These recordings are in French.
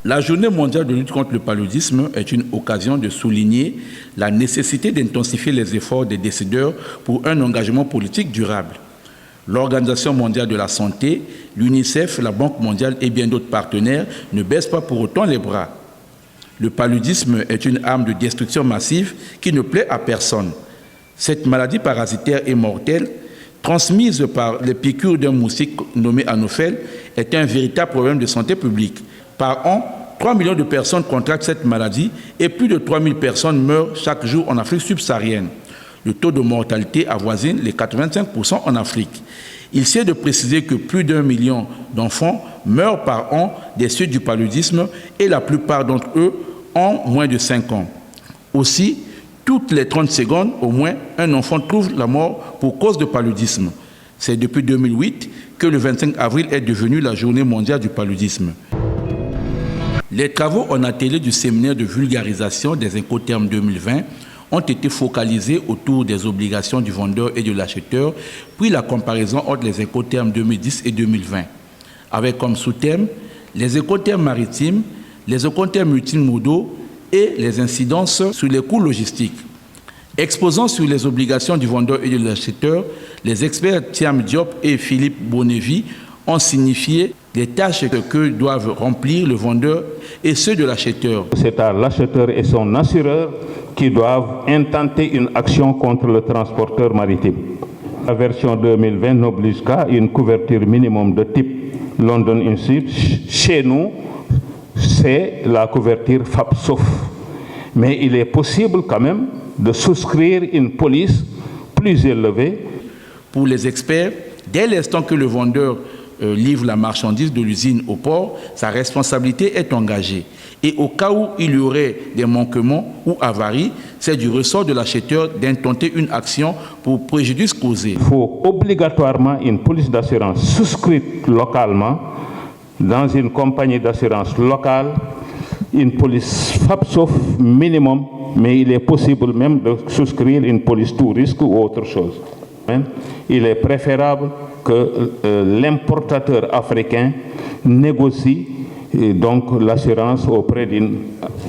La journée mondiale de lutte contre le paludisme est une occasion de souligner la nécessité d'intensifier les efforts des décideurs pour un engagement politique durable. L'Organisation mondiale de la santé, l'UNICEF, la Banque mondiale et bien d'autres partenaires ne baissent pas pour autant les bras. Le paludisme est une arme de destruction massive qui ne plaît à personne. Cette maladie parasitaire et mortelle, transmise par les piqûres d'un moustique nommé Anophèle, est un véritable problème de santé publique. Par an, 3 millions de personnes contractent cette maladie et plus de 3 000 personnes meurent chaque jour en Afrique subsaharienne. Le taux de mortalité avoisine les 85% en Afrique. Il s'est de préciser que plus d'1 million d'enfants meurent par an des suites du paludisme et la plupart d'entre eux ont moins de 5 ans. Aussi, toutes les 30 secondes, au moins, un enfant trouve la mort pour cause de paludisme. C'est depuis 2008 que le 25 avril est devenu la journée mondiale du paludisme. Les travaux en atelier du séminaire de vulgarisation des Incoterms 2020 ont été focalisés autour des obligations du vendeur et de l'acheteur, puis la comparaison entre les Incoterms 2010 et 2020, avec comme sous-thème les Incoterms maritimes, les Incoterms multimodaux et les incidences sur les coûts logistiques. Exposant sur les obligations du vendeur et de l'acheteur, les experts Thiam Diop et Philippe Bonnevi ont signifié les tâches que doivent remplir le vendeur et ceux de l'acheteur. C'est à l'acheteur et son assureur qui doivent intenter une action contre le transporteur maritime. La version 2020 n'oblige qu'à une couverture minimum de type London Insured. Chez nous, c'est la couverture FAPSOF. Mais il est possible quand même de souscrire une police plus élevée. Pour les experts, dès l'instant que le vendeur livre la marchandise de l'usine au port, sa responsabilité est engagée. Et au cas où il y aurait des manquements ou avaries, c'est du ressort de l'acheteur d'intenter une action pour préjudice causé. Il faut obligatoirement une police d'assurance souscrite localement dans une compagnie d'assurance locale, une police FAPSOF minimum, mais il est possible même de souscrire une police tout risque ou autre chose. Il est préférable que l'importateur africain négocie donc l'assurance auprès d'une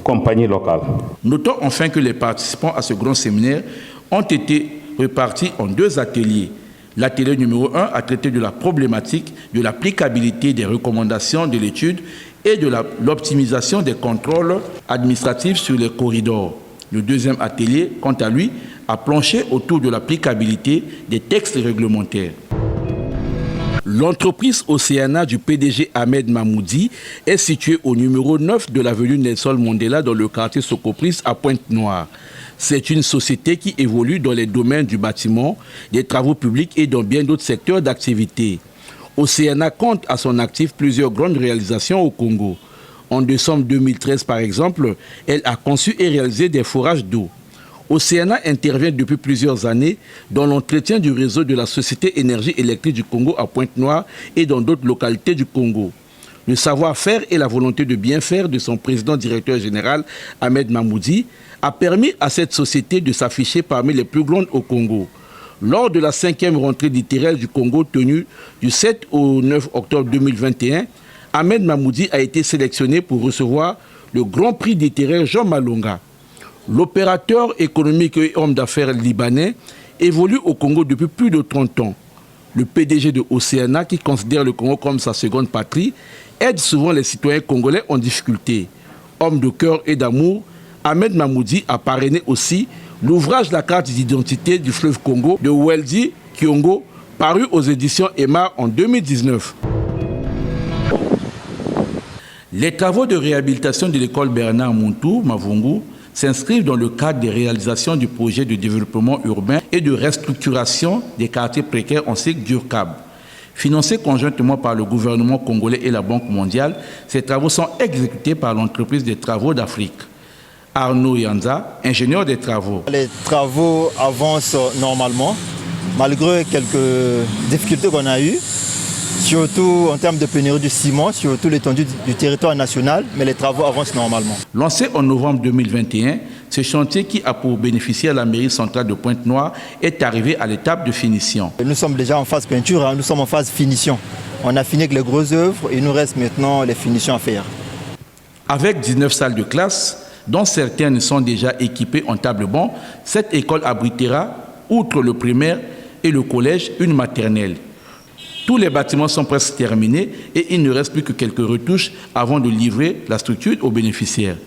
compagnie locale. Notons enfin que les participants à ce grand séminaire ont été répartis en 2 ateliers. L'atelier numéro 1 a traité de la problématique de l'applicabilité des recommandations de l'étude et de l'optimisation des contrôles administratifs sur les corridors. Le deuxième atelier, quant à lui, a planché autour de l'applicabilité des textes réglementaires. L'entreprise Oceana du PDG Ahmed Mahmoudi est située au numéro 9 de l'avenue Nelson Mandela dans le quartier Socopris à Pointe-Noire. C'est une société qui évolue dans les domaines du bâtiment, des travaux publics et dans bien d'autres secteurs d'activité. Oceana compte à son actif plusieurs grandes réalisations au Congo. En décembre 2013, par exemple, elle a conçu et réalisé des forages d'eau. Oceana intervient depuis plusieurs années dans l'entretien du réseau de la Société Énergie électrique du Congo à Pointe-Noire et dans d'autres localités du Congo. Le savoir-faire et la volonté de bien faire de son président-directeur général Ahmed Mahmoudi a permis à cette société de s'afficher parmi les plus grandes au Congo. Lors de la 5e rentrée littéraire du Congo tenue du 7 au 9 octobre 2021, Ahmed Mahmoudi a été sélectionné pour recevoir le Grand Prix littéraire Jean Malonga. L'opérateur économique et homme d'affaires libanais évolue au Congo depuis plus de 30 ans. Le PDG de Oceana, qui considère le Congo comme sa seconde patrie, aide souvent les citoyens congolais en difficulté. Homme de cœur et d'amour, Ahmed Mahmoudi a parrainé aussi l'ouvrage La carte d'identité du fleuve Congo de Weldy Kiongo, paru aux éditions Emma en 2019. Les travaux de réhabilitation de l'école Bernard Montou, Mavungu, s'inscrivent dans le cadre des réalisations du projet de développement urbain et de restructuration des quartiers précaires en cycle d'URCAB. Financés conjointement par le gouvernement congolais et la Banque mondiale, ces travaux sont exécutés par l'entreprise des travaux d'Afrique. Arnaud Yanza, ingénieur des travaux. Les travaux avancent normalement, malgré quelques difficultés qu'on a eues, surtout en termes de pénurie du ciment, sur toute l'étendue du territoire national, mais les travaux avancent normalement. Lancé en novembre 2021, ce chantier qui a pour bénéficier à la mairie centrale de Pointe-Noire est arrivé à l'étape de finition. Nous sommes déjà en phase peinture, nous sommes en phase finition. On a fini avec les grosses œuvres et il nous reste maintenant les finitions à faire. Avec 19 salles de classe, dont certaines sont déjà équipées en table-banc, cette école abritera, outre le primaire et le collège, une maternelle. Tous les bâtiments sont presque terminés et il ne reste plus que quelques retouches avant de livrer la structure aux bénéficiaires.